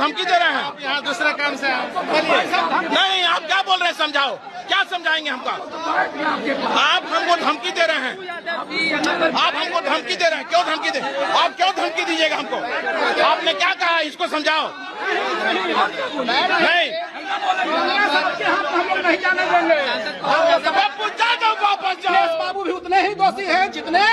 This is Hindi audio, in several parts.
धमकी दे रहे हैं। यहाँ दूसरे काम से नहीं, आप क्या बोल रहे हैं, समझाओ, क्या समझाएंगे हमको? आप हमको धमकी दे रहे हैं, आप हमको धमकी दे रहे हैं, क्यों धमकी दे? आप क्यों धमकी दीजिएगा हमको? आपने क्या कहा, इसको समझाओ। नहीं, हम नहीं जाने देंगे। बापू जाओ, वापस जाओ। बाबू भी उतने ही दोषी हैं जितने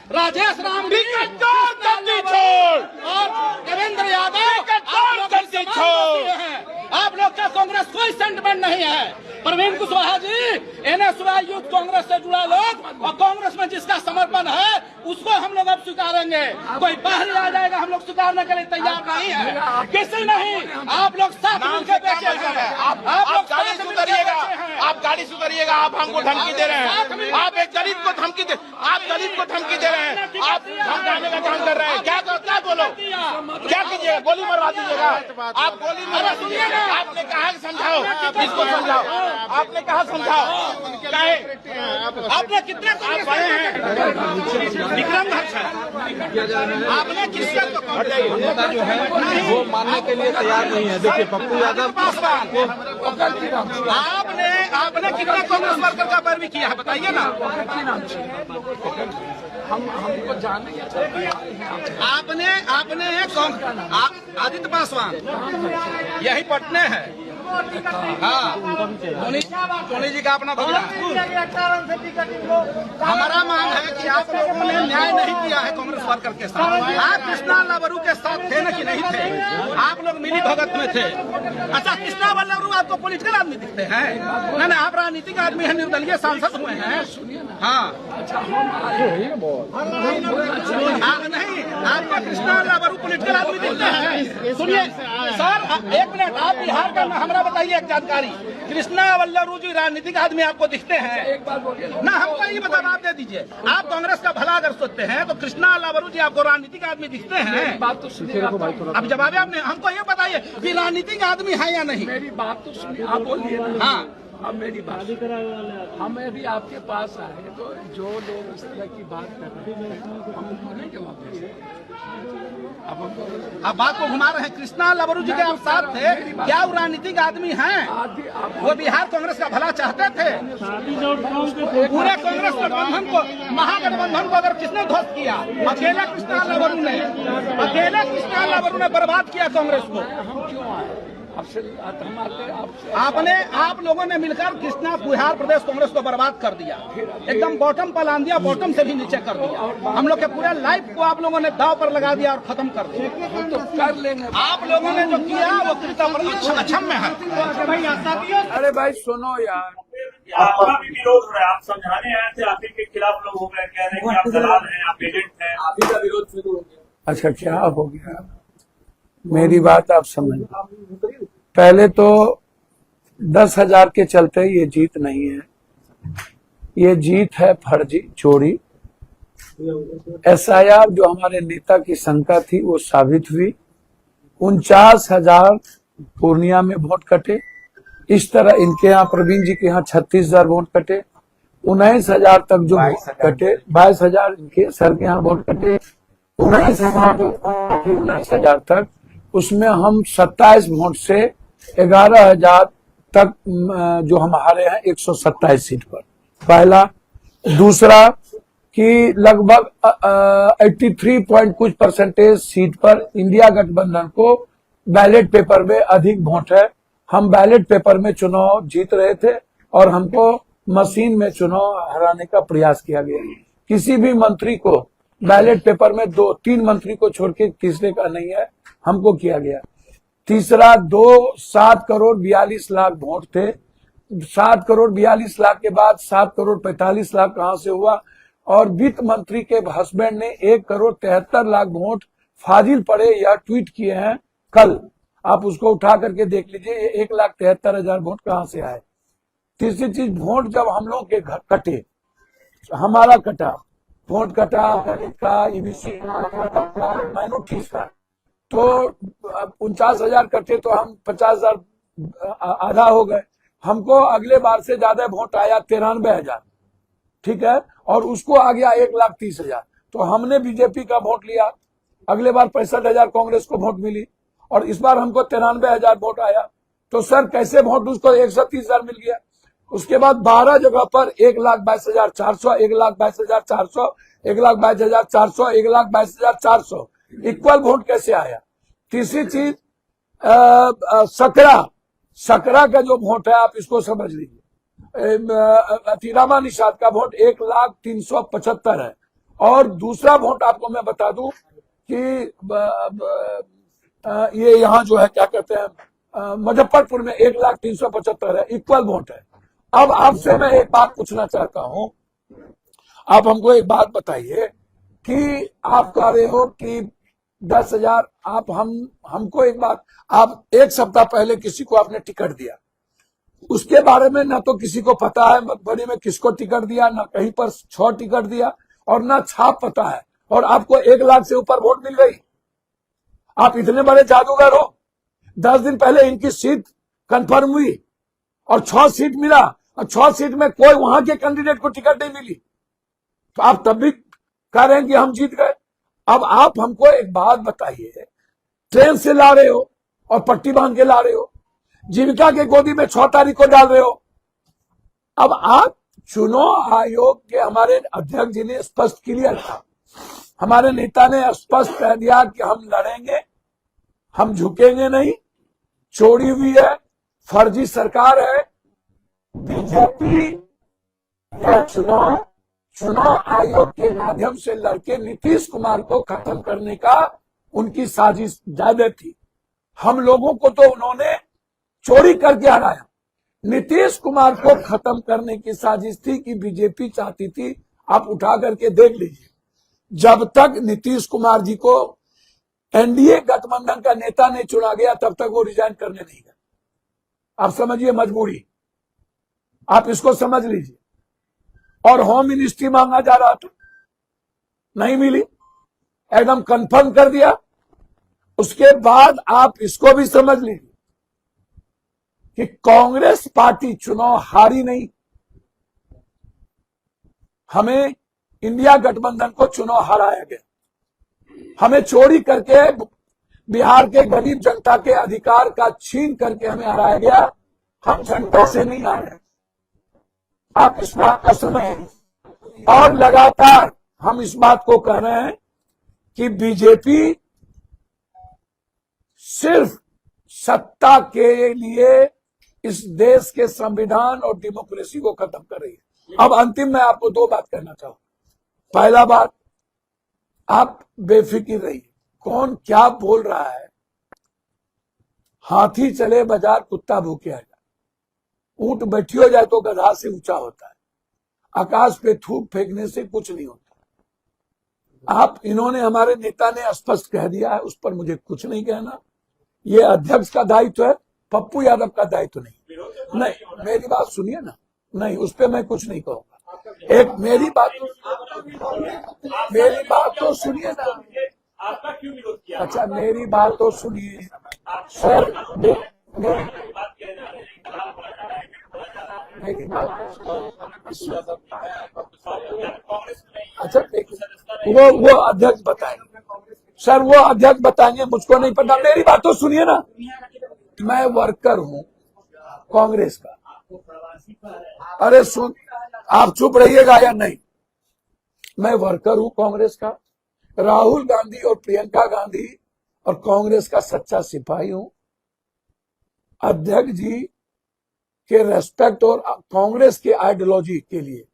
राजेश राम भी छोड़ और देवेंद्र यादव छोड़। आप लोग का कांग्रेस कोई सेंटिमेंट नहीं है। प्रवीण कुशवाहा जी एनएसवाई यूथ कांग्रेस से जुड़ा लोग और कांग्रेस में जिसका समर्पण है उसको हम लोग अब स्वीकारेंगे। कोई बाहर आ जाएगा हम लोग स्वीकारने के लिए तैयार नहीं है, किसी नहीं। आप लोग साथ मिलकर बैठे हैं। आप गाड़ी सुधरिएगा, आप गाड़ी सुधरिएगा। आप हमको धमकी दे रहे हैं, आप एक दलित को धमकी दे, आप दलित को धमकी दे रहे हैं, आप धमकाने का काम कर रहे हैं। क्या बोलो, क्या कीजिएगा? गोली मरवा दीजिएगा। आप गोली मरवा दीजिएगा। आपने कहा समझाओ, इसको समझाओ। आपने कहा समझाओ, आपने कितने बड़े हैं विक्रम भट्ट, आपने किसका जो है वो मानने के लिए तैयार नहीं है। देखिए पप्पू यादव पासवान, आपने कितना कांग्रेस वर्कर का पैरवी किया है बताइए ना। हमको जानने आपने आदित्य पासवान यही पटने है। हाँ, सोनी जी का अपना भगवान। हमारा मांग है कि आप लोगों ने न्याय नहीं किया है कांग्रेस वर्कर के साथ। आप कृष्णा लवरू के साथ थे न कि नहीं थे? आप लोग मिली भगत में थे। अच्छा, कृष्णा लवरू आपको पॉलिटिकल आदमी दिखते हैं? नहीं, आप राजनीतिक आदमी हैं, निर्दलीय सांसद हुए हैं। हाँ, नहीं, आपको कृष्णा लवरू पॉलिटिकल आदमी दिखते हैं। सुनिए सर, एक मिनट, आप बिहार का हमारा बताइए एक जानकारी। कृष्णा वल्लरू जी राजनीतिक आदमी आपको दिखते हैं ना? हमको ये बता, आप दे दीजिए। आप कांग्रेस का भला अगर सोचते हैं तो कृष्णा लवरू जी आपको राजनीतिक आदमी दिखते हैं? बात तो सुनिए, अब जवाब आपने हमको ये बताइए कि राजनीतिक आदमी है या नहीं। मेरी बात तो सुनिए, आप बोलिए। हाँ, अब मेरी बात, हमें भी आपके पास आए तो जो लोग इस तरह की बात कर रहे हैं हम नहीं जवाब। अब बात को घुमा रहे हैं। कृष्णा लवरू जी के आप साथ थे, क्या वो राजनीतिक आदमी हैं? वो बिहार कांग्रेस का भला चाहते थे? पूरे कांग्रेस गठबंधन को, महागठबंधन को अगर किसने ध्वस्त किया? अकेला कृष्णा लवरू ने, अकेले कृष्णा लवरू ने बर्बाद किया कांग्रेस को। हम क्यों आए? आप लोगों ने मिलकर कृष्णा बिहार प्रदेश कांग्रेस को बर्बाद कर दिया, एकदम बॉटम पर ला दिया, बॉटम से भी नीचे कर दिया। हम लोग के पूरे लाइफ को आप लोगों ने दाव पर लगा दिया और खत्म कर दिया। तो कर लेंगे। आप लोगों ने जो किया वो अक्षम में है। अरे भाई सुनो यार, आपका भी विरोध हो रहा है। आप समझाने आए थे, आप के खिलाफ लोग हो गए, कह रहे हैं कि आप दलाल हैं, आप एजेंट हैं। आप ही का विरोध शुरू हो गया। अच्छा क्या हो गया? मेरी बात आप समझ। पहले तो 10,000 के चलते ये जीत नहीं है, ये जीत है फर्जी चोरी। SIR जो हमारे नेता की शंका थी वो साबित हुई। 49,000 पूर्णिया में वोट कटे। इस तरह इनके यहाँ प्रवीण जी के यहाँ 36,000 वोट कटे। 19,000 तक जो कटे, 22,000 इनके सर के यहाँ वोट कटे। 19,000 तक, उसमें हम 27 वोट से 11,000 तक जो हम हारे हैं 127 सीट पर। पहला। दूसरा कि लगभग 83 पॉइंट कुछ परसेंटेज सीट पर इंडिया गठबंधन को बैलेट पेपर में अधिक वोट है। हम बैलेट पेपर में चुनाव जीत रहे थे और हमको मशीन में चुनाव हराने का प्रयास किया गया। किसी भी मंत्री को बैलेट पेपर में 2-3 मंत्री को छोड़ के तीसरे का नहीं है, हमको किया गया। तीसरा, 7 करोड़ 42 लाख वोट थे। 7 करोड़ 42 लाख के बाद 7 करोड़ 45 लाख कहां से हुआ? और वित्त मंत्री के हस्बैंड ने 1 करोड़ 73 लाख वोट फाजिल पड़े या ट्वीट किए हैं कल। आप उसको उठा करके देख लीजिए, 1,73,000 वोट कहां से आए। तीसरी चीज, वोट जब हम लोग के घर कटे, हमारा कटा वोट, कटा का EBC माइनॉरिटीज का, तो 49,000 कटे तो हम 50,000 आधा हो गए। हमको अगले बार से ज्यादा वोट आया 93,000, ठीक है, और उसको आ गया 1,30,000। तो हमने बीजेपी का वोट लिया। अगले बार 65,000 कांग्रेस को वोट मिली और इस बार हमको 93,000 वोट आया, तो सर कैसे वोट उसको 130,000 मिल गया। उसके बाद 12 जगह पर 1,22,400, 1,22,400, 1,22,400, 1,22,400 इक्वल वोट कैसे आया। तीसरी चीज सकरा का जो वोट है आप इसको समझ लीजिए। रामा निषाद का वोट 1,03,75 है। और दूसरा वोट आपको मैं बता दूं कि ये यहाँ जो है क्या कहते हैं मुजफ्फरपुर में 1,03,75 है, इक्वल वोट है। अब आपसे मैं एक बात पूछना चाहता हूं, आप हमको एक बात बताइए कि आप कह रहे हो कि 10,000 आप हमको एक बात, आप एक सप्ताह पहले किसी को आपने टिकट दिया, उसके बारे में ना तो किसी को पता है मधुबनी में किसको टिकट दिया, ना कहीं पर 6 टिकट दिया और ना छाप पता है, और आपको 1 लाख से ऊपर वोट मिल गई। आप इतने बड़े जादूगर हो। 10 दिन पहले इनकी सीट कंफर्म हुई और 6 सीट मिला, और 6 सीट में कोई वहां के कैंडिडेट को टिकट नहीं मिली, तो आप तब भी कह रहे हैं कि हम जीत गए। अब आप हमको एक बात बताइए, ट्रेन से ला रहे हो और पट्टी बांध के ला रहे हो, जीविका के गोदी में 6 तारीख को डाल रहे हो। अब आप चुनाव आयोग के हमारे अध्यक्ष जी ने स्पष्ट क्लियर था, हमारे नेता ने स्पष्ट कह दिया कि हम लड़ेंगे, हम झुकेंगे नहीं, चोरी हुई है, फर्जी सरकार है। बीजेपी चुनाव आयोग के माध्यम से लड़के नीतीश कुमार को खत्म करने का उनकी साजिश ज्यादा थी। हम लोगों को तो उन्होंने चोरी करके हराया, नीतीश कुमार को खत्म करने की साजिश थी कि बीजेपी चाहती थी। आप उठा करके देख लीजिए, जब तक नीतीश कुमार जी को एनडीए गठबंधन का नेता नहीं चुना गया तब तक वो रिजाइन करने नहीं गए। आप समझिए मजबूरी, आप इसको समझ लीजिए। और होम मिनिस्ट्री मांगा जा रहा था, नहीं मिली, एकदम कंफर्म कर दिया। उसके बाद आप इसको भी समझ लीजिए कि कांग्रेस पार्टी चुनाव हारी नहीं, हमें इंडिया गठबंधन को चुनाव हराया गया। हमें चोरी करके बिहार के गरीब जनता के अधिकार का छीन करके हमें हराया गया। हम जनता से नहीं हारे, आप इस बात को समझें। और लगातार हम इस बात को कह रहे हैं कि बीजेपी सिर्फ सत्ता के लिए इस देश के संविधान और डेमोक्रेसी को खत्म कर रही है। अब अंतिम में आपको 2 बात कहना चाहूं। पहला बात, आप बेफिक्र रहिए, कौन क्या बोल रहा है। हाथी चले बाजार कुत्ता भूखे आ जाए, ऊंट बैठियो जाए तो गधा से ऊंचा होता है, आकाश पे थूक फेंकने से कुछ नहीं होता। आप इन्होंने, हमारे नेता ने स्पष्ट कह दिया है, उस पर मुझे कुछ नहीं कहना। ये अध्यक्ष का दायित्व है, पप्पू यादव का दायित्व नहीं। नहीं, मेरी बात सुनिए ना, नहीं उस पर मैं कुछ नहीं कहूंगा। एक मेरी बात तो सुनिए ना। आपका क्यों विरोध किया? अच्छा मेरी बात तो सुनिए सर, अच्छा वो अध्यक्ष बताएंगे सर, वो अध्यक्ष बताएंगे, मुझको नहीं पता। मेरी बात तो सुनिए ना, मैं वर्कर हूँ कांग्रेस का। अरे सुन, आप चुप रहिएगा या नहीं। मैं वर्कर हूँ कांग्रेस का, राहुल गांधी और प्रियंका गांधी और कांग्रेस का सच्चा सिपाही हूँ। अध्यक्ष जी के रेस्पेक्ट और कांग्रेस के आइडियोलॉजी के लिए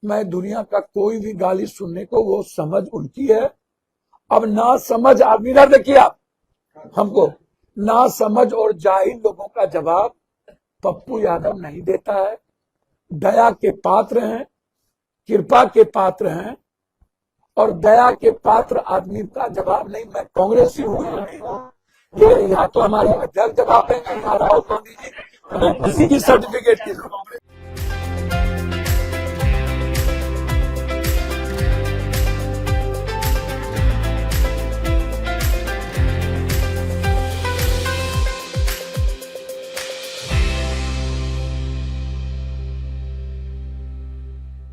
मैं दुनिया का कोई भी गाली सुनने को, वो समझ उनकी है। अब ना समझ आदमी, ना देखिए आप हमको, ना समझ और जाहिल लोगों का जवाब पप्पू यादव नहीं देता है। दया के पात्र हैं, कृपा के पात्र हैं, और दया के पात्र आदमी का जवाब नहीं। मैं कांग्रेसी हूँ, या तो हमारे अध्यक्ष जवाब देंगे, राहुल गांधी जी, किसी की सर्टिफिकेट की